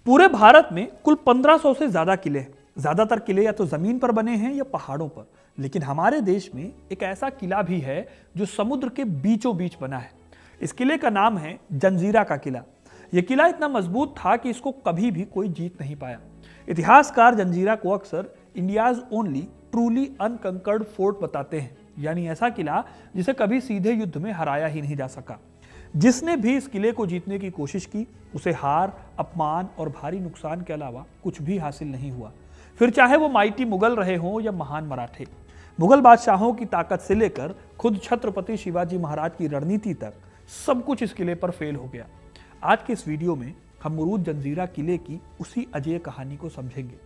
पूरे भारत में कुल 1500 से ज्यादा किले हैं। ज्यादातर किले या तो जमीन पर बने हैं या पहाड़ों पर, लेकिन हमारे देश में एक ऐसा किला भी है जो समुद्र के बीचों बीच बना है। इस किले का नाम है जंजीरा का किला। यह किला इतना मजबूत था कि इसको कभी भी कोई जीत नहीं पाया। इतिहासकार जंजीरा को अक्सर इंडियाज ओनली ट्रूली अनकंकर्ड फोर्ट बताते हैं, यानी ऐसा किला जिसे कभी सीधे युद्ध में हराया ही नहीं जा सका। जिसने भी इस किले को जीतने की कोशिश की उसे हार, अपमान और भारी नुकसान के अलावा कुछ भी हासिल नहीं हुआ। फिर चाहे वो माइटी मुगल रहे हों या महान मराठे। मुगल बादशाहों की ताकत से लेकर खुद छत्रपति शिवाजी महाराज की रणनीति तक सब कुछ इस किले पर फेल हो गया। आज के इस वीडियो में हम मुरुद जंजीरा किले की उसी अजेय कहानी को समझेंगे।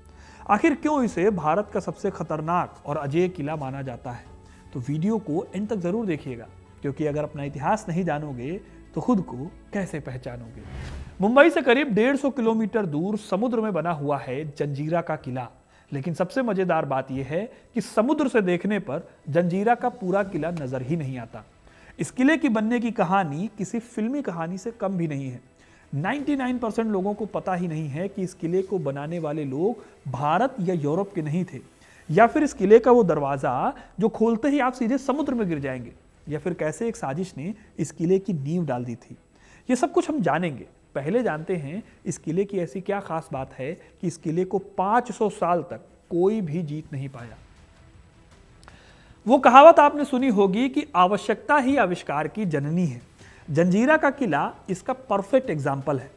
आखिर क्यों इसे भारत का सबसे खतरनाक और अजेय किला माना जाता है। तो वीडियो को एंड तक जरूर देखिएगा, क्योंकि अगर अपना इतिहास नहीं जानोगे तो खुद को कैसे पहचानोगे। मुंबई से करीब 150 किलोमीटर दूर समुद्र में बना हुआ है जंजीरा का किला। लेकिन सबसे मजेदार बात यह है कि समुद्र से देखने पर जंजीरा का पूरा किला नजर ही नहीं आता। इस किले की बनने की कहानी किसी फिल्मी कहानी से कम भी नहीं है। 99% लोगों को पता ही नहीं है कि इस किले को बनाने वाले लोग भारत या यूरोप के नहीं थे, या फिर इस किले का वो दरवाजा जो खोलते ही आप सीधे समुद्र में गिर जाएंगे, या फिर कैसे एक साजिश ने इस किले की नींव डाल दी थी। ये सब कुछ हम जानेंगे। पहले जानते हैं इस किले की ऐसी क्या खास बात है कि इस किले को 500 साल तक कोई भी जीत नहीं पाया। वो कहावत आपने सुनी होगी कि आवश्यकता ही आविष्कार की जननी है। जंजीरा का किला इसका परफेक्ट एग्जाम्पल है।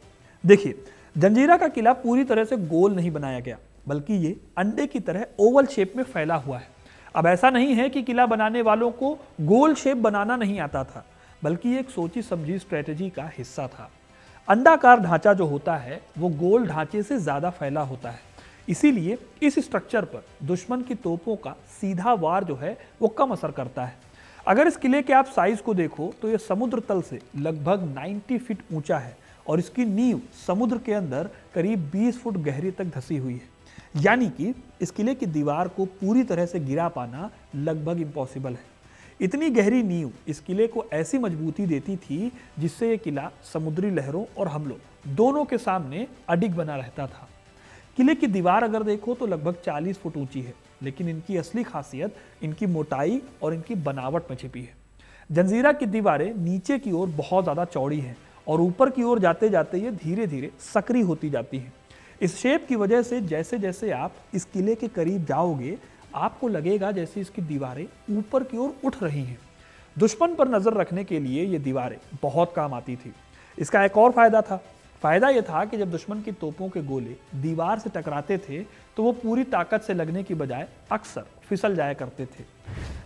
देखिए, जंजीरा का किला पूरी तरह से गोल नहीं बनाया गया, बल्कि ये अंडे की तरह ओवल शेप में फैला हुआ है। अब ऐसा नहीं है कि किला बनाने वालों को गोल शेप बनाना नहीं आता था, बल्कि एक सोची समझी स्ट्रेटेजी का हिस्सा था। अंडाकार ढांचा जो होता है वो गोल ढांचे से ज्यादा फैला होता है, इसीलिए इस स्ट्रक्चर पर दुश्मन की तोपों का सीधा वार जो है वो कम असर करता है। अगर इस किले के आप साइज को देखो तो यह समुद्र तल से लगभग 90 फीट ऊंचा है और इसकी नींव समुद्र के अंदर करीब 20 फुट गहरी तक धसी हुई है। यानी कि इस किले की दीवार को पूरी तरह से गिरा पाना लगभग इम्पॉसिबल है। इतनी गहरी नींव इस किले को ऐसी मजबूती देती थी जिससे यह किला समुद्री लहरों और हमलों दोनों के सामने अडिग बना रहता था। किले की दीवार अगर देखो तो लगभग 40 फुट ऊंची है, लेकिन इनकी असली खासियत इनकी मोटाई और इनकी बनावट में छिपी है। जंजीरा की दीवारें नीचे की ओर बहुत ज्यादा चौड़ी हैं और ऊपर की ओर जाते जाते ये धीरे धीरे सक्रिय होती जाती हैं। इस शेप की वजह से जैसे जैसे आप इस किले के करीब जाओगे आपको लगेगा जैसे इसकी दीवारें ऊपर की ओर उठ रही हैं। दुश्मन पर नजर रखने के लिए ये दीवारें बहुत काम आती थी। इसका एक और फायदा यह था कि जब दुश्मन की तोपों के गोले दीवार से टकराते थे तो वो पूरी ताकत से लगने की बजाय अक्सर फिसल जाया करते थे।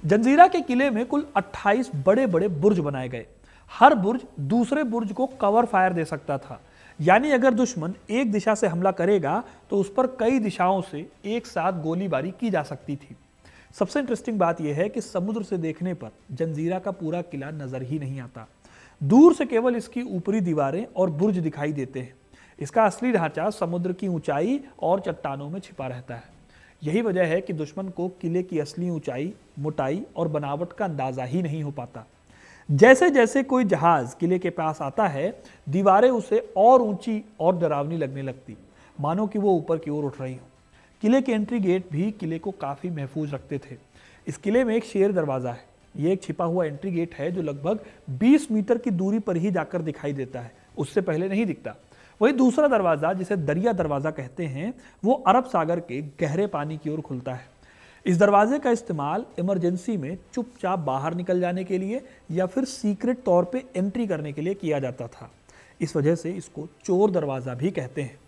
जंजीरा के किले में कुल 28 बड़े बड़े बुर्ज बनाए गए। हर बुर्ज दूसरे बुर्ज को कवर फायर दे सकता था, यानी अगर दुश्मन एक दिशा से हमला करेगा तो उस पर कई दिशाओं से एक साथ गोलीबारी की जा सकती थी। सबसे इंटरेस्टिंग बात यह है कि समुद्र से देखने पर जंजीरा का पूरा किला नजर ही नहीं आता। दूर से केवल इसकी ऊपरी दीवारें और बुर्ज दिखाई देते हैं। इसका असली ढांचा समुद्र की ऊंचाई और चट्टानों में छिपा रहता है। यही वजह है कि दुश्मन को किले की असली ऊंचाई, मोटाई और बनावट का अंदाजा ही नहीं हो पाता। जैसे जैसे कोई जहाज किले के पास आता है दीवारें उसे और ऊंची और डरावनी लगने लगती, मानो कि वो ऊपर की ओर उठ रही हो। किले के एंट्री गेट भी किले को काफी महफूज रखते थे। इस किले में एक शेर दरवाजा है। ये एक छिपा हुआ एंट्री गेट है जो लगभग 20 मीटर की दूरी पर ही जाकर दिखाई देता है, उससे पहले नहीं दिखता। वही दूसरा दरवाजा जिसे दरिया दरवाजा कहते हैं वो अरब सागर के गहरे पानी की ओर खुलता है। इस दरवाजे का इस्तेमाल इमरजेंसी में चुपचाप बाहर निकल जाने के लिए या फिर सीक्रेट तौर पे एंट्री करने के लिए किया जाता था। इस वजह से इसको चोर दरवाजा भी कहते हैं।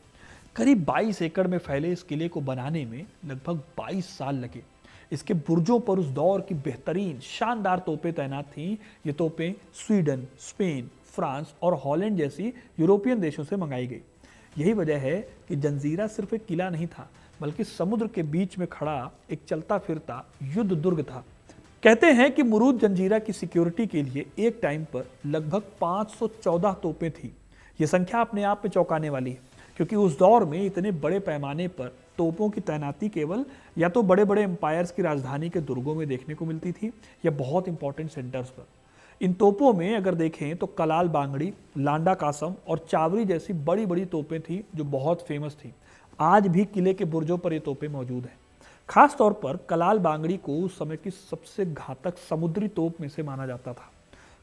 करीब 22 एकड़ में फैले इस किले को बनाने में लगभग 22 साल लगे। इसके बुर्जों पर उस दौर की बेहतरीन शानदार तोपें तैनात थीं। ये तोपें स्वीडन, स्पेन, फ्रांस और हॉलैंड जैसी यूरोपियन देशों से मंगाई गई। यही वजह है कि जंजीरा सिर्फ एक किला नहीं था, बल्कि समुद्र के बीच में खड़ा एक चलता फिरता युद्ध दुर्ग था। कहते हैं कि मुरुद जंजीरा की सिक्योरिटी के लिए एक टाइम पर लगभग 514 तोपें थी। ये संख्या अपने आप में चौंकाने वाली है, क्योंकि उस दौर में इतने बड़े पैमाने पर तोपों की तैनाती केवल या तो बड़े बड़े एम्पायर्स की राजधानी के दुर्गों में देखने को मिलती थी या बहुत इंपॉर्टेंट सेंटर्स पर। इन तोपों में अगर देखें तो कलाल बांगड़ी, लांडा कासम और चावरी जैसी बड़ी बड़ी तोपें थी जो बहुत फेमस थी। आज भी किले के बुर्जों पर ये तोपें मौजूद हैं। खास तौर पर कलाल बांगड़ी को उस समय की सबसे घातक समुद्री तोप में से माना जाता था।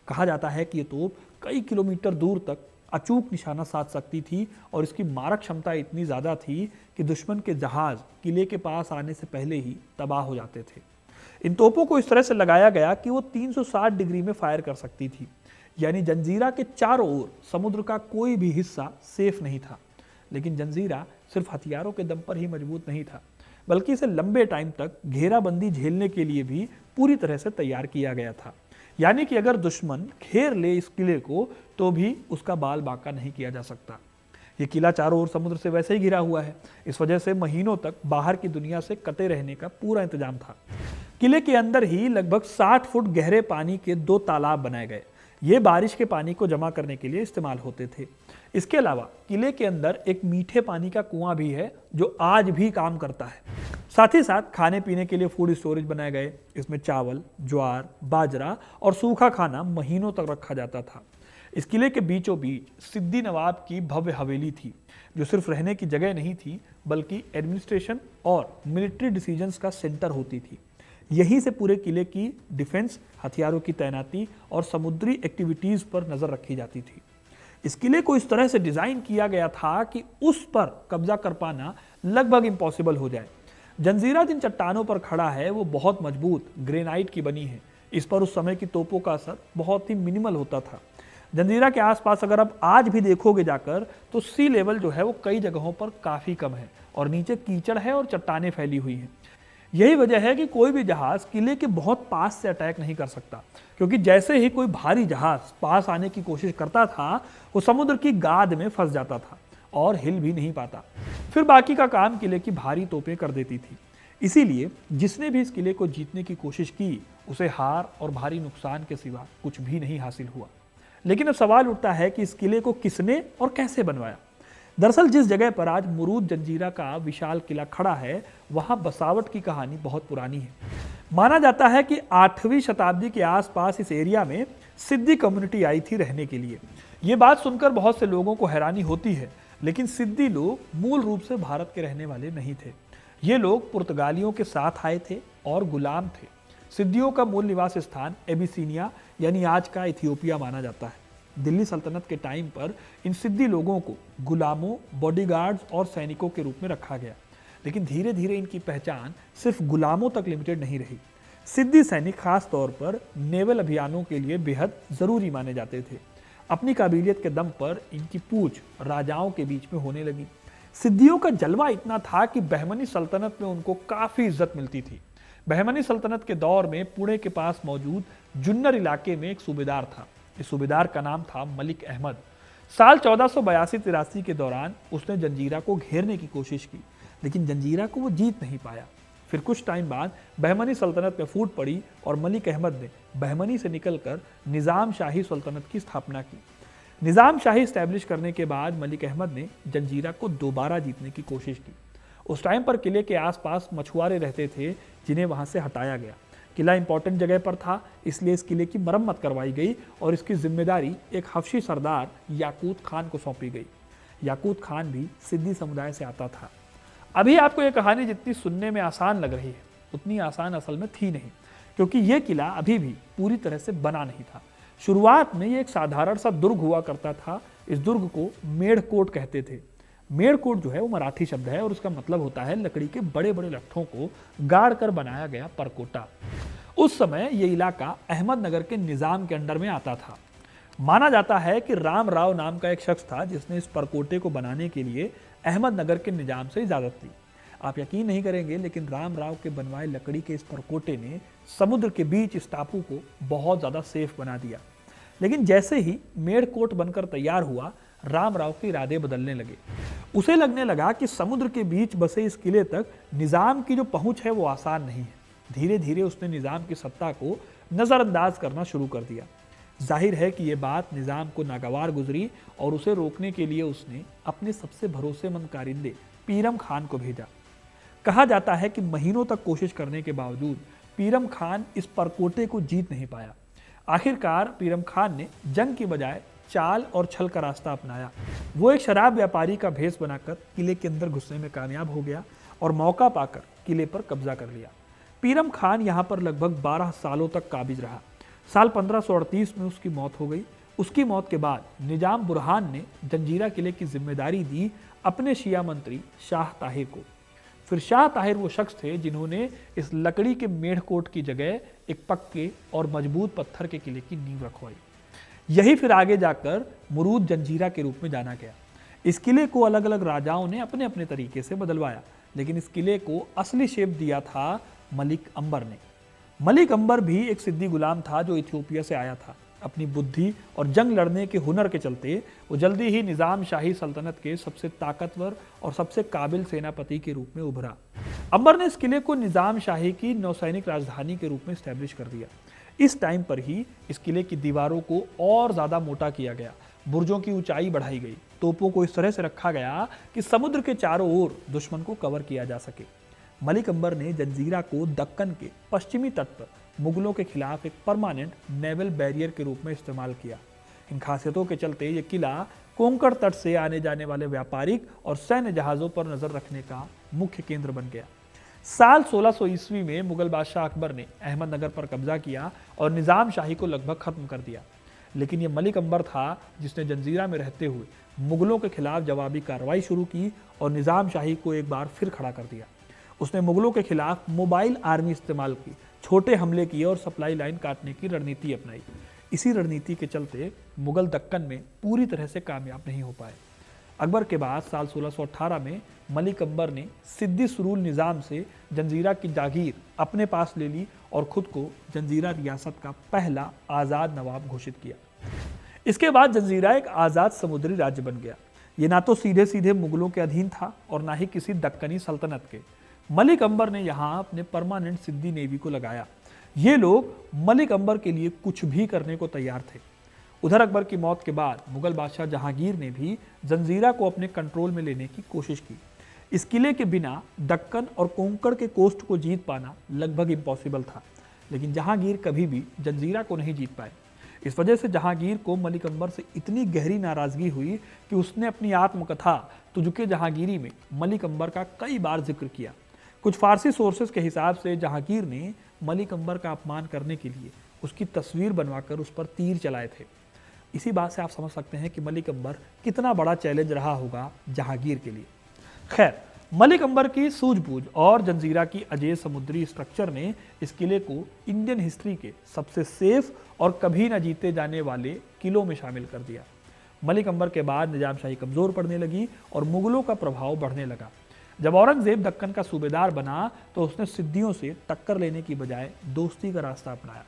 कहा जाता है कि ये तोप कई किलोमीटर दूर तक अचूक निशाना साध सकती थी और इसकी मारक क्षमता इतनी ज़्यादा थी कि दुश्मन के जहाज किले के पास आने से पहले ही तबाह हो जाते थे। इन तोपों को इस तरह से लगाया गया कि वो 360 डिग्री में फायर कर सकती थी, यानी जंजीरा के चारों ओर समुद्र का कोई भी हिस्सा सेफ नहीं था। लेकिन जंजीरा सिर्फ हथियारों के दम पर ही मजबूत नहीं था, बल्कि इसे लंबे टाइम तक घेराबंदी झेलने के लिए भी पूरी तरह से तैयार किया गया था। यानी कि अगर दुश्मन घेर ले इस किले को तो भी उसका बाल बांका नहीं किया जा सकता। ये किला चारों ओर समुद्र से वैसे ही घिरा हुआ है, इस वजह से महीनों तक बाहर की दुनिया से कटे रहने का पूरा इंतजाम था। किले के अंदर ही लगभग 60 फुट गहरे पानी के 2 तालाब बनाए गए। ये बारिश के पानी को जमा करने के लिए इस्तेमाल होते थे। इसके अलावा किले के अंदर एक मीठे पानी का कुआं भी है जो आज भी काम करता है। साथ ही साथ खाने पीने के लिए फूड स्टोरेज बनाए गए। इसमें चावल, ज्वार, बाजरा और सूखा खाना महीनों तक रखा जाता था। इस किले के बीचों बीच सिद्दी नवाब की भव्य हवेली थी, जो सिर्फ रहने की जगह नहीं थी बल्कि एडमिनिस्ट्रेशन और मिलिट्री डिसीजंस का सेंटर होती थी। यहीं से पूरे किले की डिफेंस, हथियारों की तैनाती और समुद्री एक्टिविटीज पर नजर रखी जाती थी। इस किले को इस तरह से डिजाइन किया गया था कि उस पर कब्जा कर पाना लगभग इम्पॉसिबल हो जाए। जंजीरा जिन चट्टानों पर खड़ा है वो बहुत मजबूत ग्रेनाइट की बनी है। इस पर उस समय की तोपों का असर बहुत ही मिनिमल होता था। जंजीरा के आसपास अगर आप आज भी देखोगे जाकर तो सी लेवल जो है वो कई जगहों पर काफी कम है और नीचे कीचड़ है और चट्टानें फैली हुई हैं। यही वजह है कि कोई भी जहाज किले के बहुत पास से अटैक नहीं कर सकता, क्योंकि जैसे ही कोई भारी जहाज पास आने की कोशिश करता था वो समुद्र की गाद में फंस जाता था और हिल भी नहीं पाता। फिर बाकी का काम किले की भारी तोपें कर देती थी। इसीलिए जिसने भी इस किले को जीतने की कोशिश की उसे हार और भारी नुकसान के सिवा कुछ भी नहीं हासिल हुआ। लेकिन अब सवाल उठता है कि इस किले को किसने और कैसे बनवाया। दरअसल जिस जगह पर आज मुरूद जंजीरा का विशाल किला खड़ा है वहां बसावट की कहानी बहुत पुरानी है। माना जाता है कि 8वीं शताब्दी के आसपास इस एरिया में सिद्दी कम्युनिटी आई थी रहने के लिए। ये बात सुनकर बहुत से लोगों को हैरानी होती है, लेकिन सिद्दी लोग मूल रूप से भारत के रहने वाले नहीं थे। ये लोग पुर्तगालियों के साथ आए थे और गुलाम थे। सिद्दियों का मूल निवास स्थान एबिसीनिया यानी आज का इथियोपिया माना जाता है। दिल्ली सल्तनत के टाइम पर इन सिद्दी लोगों को गुलामों, बॉडीगार्ड्स और सैनिकों के रूप में रखा गया, लेकिन धीरे धीरे इनकी पहचान सिर्फ गुलामों तक लिमिटेड नहीं रही। सिद्दी सैनिक खास तौर पर नेवल अभियानों के लिए बेहद जरूरी माने जाते थे। अपनी काबिलियत के दम पर इनकी पूछ राजाओं के बीच में होने लगी। सिद्दियों का जलवा इतना था कि बहमनी सल्तनत में उनको काफी इज्जत मिलती थी। बहमनी सल्तनत के दौर में पुणे के पास मौजूद जुन्नर इलाके में एक सूबेदार था। इस सूबेदार का नाम था मलिक अहमद। साल 1482-83 के दौरान उसने जंजीरा को घेरने की कोशिश की, लेकिन जंजीरा को वो जीत नहीं पाया। फिर कुछ टाइम बाद बहमनी सल्तनत में फूट पड़ी और मलिक अहमद ने बहमनी से निकलकर निज़ाम शाही सल्तनत की स्थापना की। निज़ाम शाही स्टैब्लिश करने के बाद मलिक अहमद ने जंजीरा को दोबारा जीतने की कोशिश की। उस टाइम पर किले के आसपास मछुआरे रहते थे जिन्हें वहां से हटाया गया। किला इंपॉर्टेंट जगह पर था, इसलिए इस किले की मरम्मत करवाई गई और इसकी जिम्मेदारी एक हफ्शी सरदार याकूत खान को सौंपी गई। याकूत खान भी सिद्दी समुदाय से आता था। अभी आपको यह कहानी जितनी सुनने में आसान लग रही है उतनी आसान असल में थी नहीं, क्योंकि यह किला अभी भी पूरी तरह से बना नहीं था। शुरुआत में ये एक साधारण सा दुर्ग हुआ करता था। इस दुर्ग को मेढ़कोट कहते थे। मेढ़कोट जो है वो मराठी शब्द है और उसका मतलब होता है लकड़ी के बड़े बड़े लट्ठों को गाड़ कर बनाया गया परकोटा। उस समय ये इलाका अहमदनगर के निजाम के अंडर में आता था। माना जाता है कि राम राव नाम का एक शख्स था जिसने इस परकोटे को बनाने के लिए अहमदनगर के निजाम से इजाजत ली। आप यकीन नहीं करेंगे, लेकिन राम राव के बनवाए लकड़ी के इस परकोटे ने समुद्र के बीच इस टापू को बहुत ज्यादा सेफ बना दिया। लेकिन जैसे ही मेढ़कोट बनकर तैयार हुआ, राम राव के इरादे बदलने लगे। उसे लगने लगा कि समुद्र के बीच बसे इस किले तक निजाम की जो पहुंच है वो आसान नहीं है। धीरे धीरे उसने निजाम की सत्ता को नजरअंदाज करना शुरू कर दिया। जाहिर है कि यह बात निजाम को नागवार गुजरी और उसे रोकने के लिए उसने अपने सबसे भरोसेमंद कारिंदे पीरम खान को भेजा। कहा जाता है कि महीनों तक कोशिश करने के बावजूद पीरम खान इस परकोटे को जीत नहीं पाया। आखिरकार पीरम खान ने जंग की बजाय चाल और छल का रास्ता अपनाया। वो एक शराब व्यापारी का भेष बनाकर किले के अंदर घुसने में कामयाब हो गया और मौका पाकर किले पर कब्जा कर लिया। पीरम खान यहाँ पर लगभग 12 सालों तक काबिज रहा। साल 1538 में उसकी मौत हो गई। उसकी मौत के बाद निजाम बुरहान ने जंजीरा किले की जिम्मेदारी दी अपने शिया मंत्री शाह ताहिर को। फिर शाह ताहिर वो शख्स थे जिन्होंने इस लकड़ी के मेढ़कोट की जगह एक पक्के और मजबूत पत्थर के किले की नींव रखवाई। यही फिर आगे जाकर मुरूद जंजीरा के रूप में जाना गया। इस किले को अलग अलग राजाओं ने अपने अपने तरीके से बदलवाया, लेकिन इस किले को असली शेप दिया था मलिक अंबर ने। मलिक अंबर भी एक सिद्दी गुलाम था जो इथियोपिया से आया था। अपनी बुद्धि और जंग लड़ने के हुनर के चलते वो जल्दी ही निजाम शाही सल्तनत के सबसे ताकतवर और सबसे काबिल सेनापति के रूप में उभरा। अंबर ने इस किले को निजाम शाही की नौसैनिक राजधानी के रूप में स्टैब्लिश कर दिया। इस टाइम पर ही इस किले की दीवारों को और ज्यादा मोटा किया गया, बुर्जों की ऊंचाई बढ़ाई गई, तोपों को इस तरह से रखा गया कि समुद्र के चारों ओर दुश्मन को कवर किया जा सके। मलिक अंबर ने जंजीरा को दक्कन के पश्चिमी तट पर मुगलों के खिलाफ एक परमानेंट नेवल बैरियर के रूप में इस्तेमाल किया। इन खासियतों के चलते यह किला कोंकण तट से आने जाने वाले व्यापारिक और सैन्य जहाजों पर नजर रखने का मुख्य केंद्र बन गया। साल 1600 ईस्वी में मुगल बादशाह अकबर ने अहमदनगर पर कब्जा किया और निजाम शाही को लगभग खत्म कर दिया। लेकिन यह मलिक अंबर था जिसने जंजीरा में रहते हुए मुगलों के खिलाफ जवाबी कार्रवाई शुरू की और निजाम शाही को एक बार फिर खड़ा कर दिया। उसने मुगलों के खिलाफ मोबाइल आर्मी इस्तेमाल की, छोटे हमले किए और सप्लाई लाइन काटने की रणनीति अपनाई। इसी रणनीति के चलते मुगल दक्कन में पूरी तरह से कामयाब नहीं हो पाए। अकबर के बाद साल 1618 में मलिक अंबर ने सिद्दी सुरूल निजाम से जंजीरा की जागीर अपने पास ले ली और खुद को जंजीरा रियासत का पहला आज़ाद नवाब घोषित किया। इसके बाद जंजीरा एक आज़ाद समुद्री राज्य बन गया। ये ना तो सीधे सीधे मुगलों के अधीन था और ना ही किसी दक्कनी सल्तनत के। मलिक अंबर ने यहाँ अपने परमानेंट सिद्दी नेवी को लगाया। ये लोग मलिक अंबर के लिए कुछ भी करने को तैयार थे। उधर अकबर की मौत के बाद मुगल बादशाह जहांगीर ने भी जंजीरा को अपने कंट्रोल में लेने की कोशिश की। इस किले के बिना दक्कन और कोंकण के कोस्ट को जीत पाना लगभग इम्पॉसिबल था, लेकिन जहांगीर कभी भी जंजीरा को नहीं जीत पाए। इस वजह से जहांगीर को मलिक अंबर से इतनी गहरी नाराजगी हुई कि उसने अपनी आत्मकथा तुझके जहांगीरी में मलिक अंबर का कई बार जिक्र किया। कुछ फारसी सोर्सेस के हिसाब से जहांगीर ने मलिक अंबर का अपमान करने के लिए उसकी तस्वीर बनवाकर उस पर तीर चलाए थे। इसी बात से आप समझ सकते हैं कि मलिक अंबर कितना बड़ा चैलेंज रहा होगा जहांगीर के लिए। खैर, मलिक अंबर की सूझबूझ और जंजीरा की अजेय समुद्री स्ट्रक्चर ने इस किले को इंडियन हिस्ट्री के सबसे सेफ और कभी न जीते जाने वाले किलों में शामिल कर दिया। मलिक अंबर के बाद निजामशाही कमजोर पड़ने लगी और मुगलों का प्रभाव बढ़ने लगा। जब औरंगजेब दक्कन का सूबेदार बना तो उसने सिद्दियों से टक्कर लेने की बजाय दोस्ती का रास्ता अपनाया।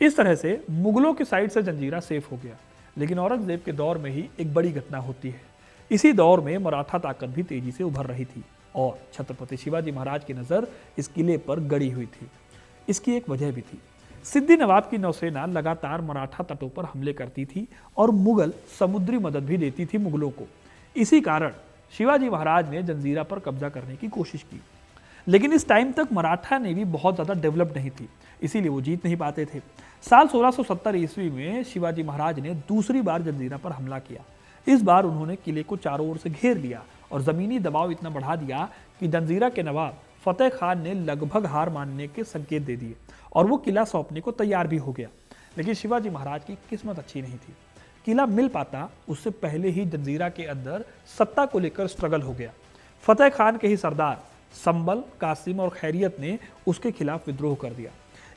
इस तरह से मुगलों की साइड से जंजीरा सेफ हो गया। लेकिन औरंगजेब के दौर में ही एक बड़ी घटना होती है। इसी दौर में मराठा ताकत भी तेजी से उभर रही थी और छत्रपति शिवाजी महाराज की नज़र इस किले पर गड़ी हुई थी। इसकी एक वजह भी थी। सिद्दी नवाब की नौसेना लगातार मराठा तटों पर हमले करती थी और मुगल समुद्री मदद भी देती थी मुगलों को। इसी कारण शिवाजी महाराज ने जंजीरा पर कब्जा करने की कोशिश की, लेकिन इस टाइम तक मराठा नेवी बहुत ज़्यादा डेवलप नहीं थी, इसीलिए वो जीत नहीं पाते थे। साल 1670 ईस्वी में शिवाजी महाराज ने दूसरी बार जंजीरा पर हमला किया। इस बार उन्होंने किले को चारों ओर से घेर लिया और ज़मीनी दबाव इतना बढ़ा दिया कि जंजीरा के नवाब फतेह खान ने लगभग हार मानने के संकेत दे दिए और वो किला सौंपने को तैयार भी हो गया। लेकिन शिवाजी महाराज की किस्मत अच्छी नहीं थी। किला मिल पाता उससे पहले ही जंजीरा के अंदर सत्ता को लेकर स्ट्रगल हो गया। फतेह खान के ही सरदार संबल, कासिम और खैरियत ने उसके खिलाफ विद्रोह कर दिया।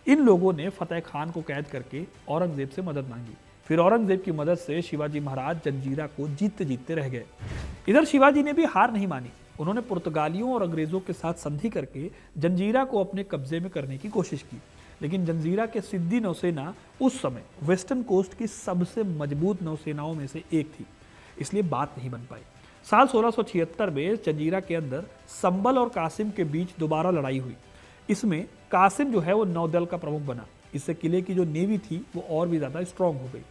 इन लोगों ने फतेह खान को कैद करके औरंगजेब से मदद मांगी। फिर औरंगजेब की मदद से शिवाजी महाराज जंजीरा को जीतते जीतते रह गए। इधर शिवाजी ने भी हार नहीं मानी। उन्होंने पुर्तगालियों और अंग्रेजों के साथ संधि करके जंजीरा को अपने कब्जे में करने की कोशिश की, लेकिन जंजीरा के सिद्दी नौसेना उस समय वेस्टर्न कोस्ट की सबसे मजबूत नौसेनाओं में से एक थी, इसलिए बात नहीं बन पाई। साल 1676 में जंजीरा के अंदर संबल और कासिम के बीच दोबारा लड़ाई हुई। इसमें कासिम जो है वो नौदल का प्रमुख बना। इससे किले की जो नेवी थी वो और भी ज़्यादा स्ट्रांग हो गई।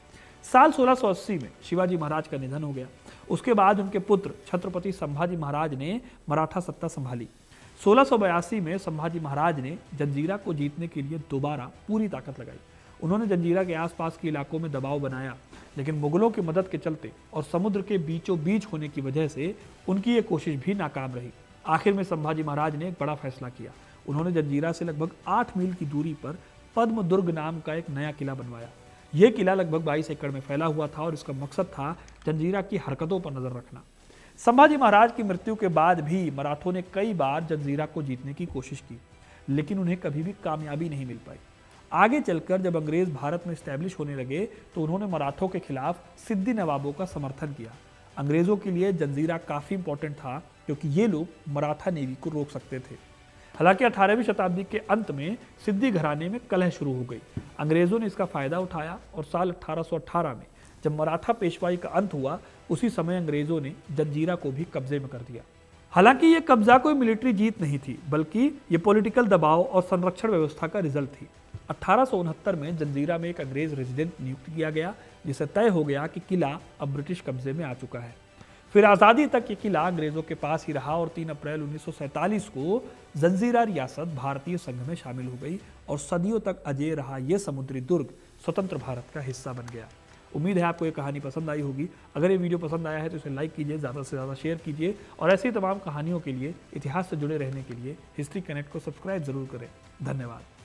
साल 1680 में शिवाजी महाराज का निधन हो गया। उसके बाद उनके पुत्र छत्रपति संभाजी महाराज ने मराठा सत्ता संभाली। 1682 में संभाजी महाराज ने जंजीरा को जीतने के लिए दोबारा पूरी ताकत लगाई। उन्होंने जंजीरा के आसपास के इलाकों में दबाव बनाया, लेकिन मुगलों की मदद के चलते और समुद्र के बीचों बीच होने की वजह से उनकी ये कोशिश भी नाकाम रही। आखिर में संभाजी महाराज ने एक बड़ा फैसला किया। उन्होंने जंजीरा से लगभग 8 मील की दूरी पर पद्म दुर्ग नाम का एक नया किला बनवाया। यह किला लगभग 22 एकड़ में फैला हुआ था और इसका मकसद था जंजीरा की हरकतों पर नजर रखना। संभाजी महाराज की मृत्यु के बाद भी मराठों ने कई बार जंजीरा को जीतने की कोशिश की, लेकिन उन्हें कभी भी कामयाबी नहीं मिल पाई। आगे चलकर जब अंग्रेज भारत में स्टैब्लिश होने लगे तो उन्होंने मराठों के खिलाफ सिद्दी नवाबों का समर्थन किया। अंग्रेजों के लिए जंजीरा काफी इंपॉर्टेंट था क्योंकि ये लोग मराठा नेवी को रोक सकते थे। हालांकि 18वीं शताब्दी के अंत में सिद्दी घराने में कलह शुरू हो गई। अंग्रेजों ने इसका फायदा उठाया और साल 1818 में जब मराठा पेशवाई का अंत हुआ, उसी समय अंग्रेजों ने जंजीरा को भी कब्जे में कर दिया। हालांकि ये कब्जा कोई मिलिट्री जीत नहीं थी, बल्कि ये पॉलिटिकल दबाव और संरक्षण व्यवस्था का रिजल्ट थी। 1869 में जंजीरा में एक अंग्रेज रेजिडेंट नियुक्त किया गया, जिससे तय हो गया कि किला अब ब्रिटिश कब्जे में आ चुका है। फिर आज़ादी तक ये किला अंग्रेजों के पास ही रहा और 3 अप्रैल 1947 को जंजीरा रियासत भारतीय संघ में शामिल हो गई और सदियों तक अजेय रहा ये समुद्री दुर्ग स्वतंत्र भारत का हिस्सा बन गया। उम्मीद है आपको ये कहानी पसंद आई होगी। अगर ये वीडियो पसंद आया है तो इसे लाइक कीजिए, ज़्यादा से ज़्यादा शेयर कीजिए और ऐसी तमाम कहानियों के लिए, इतिहास से जुड़े रहने के लिए हिस्ट्री कनेक्ट को सब्सक्राइब जरूर करें। धन्यवाद।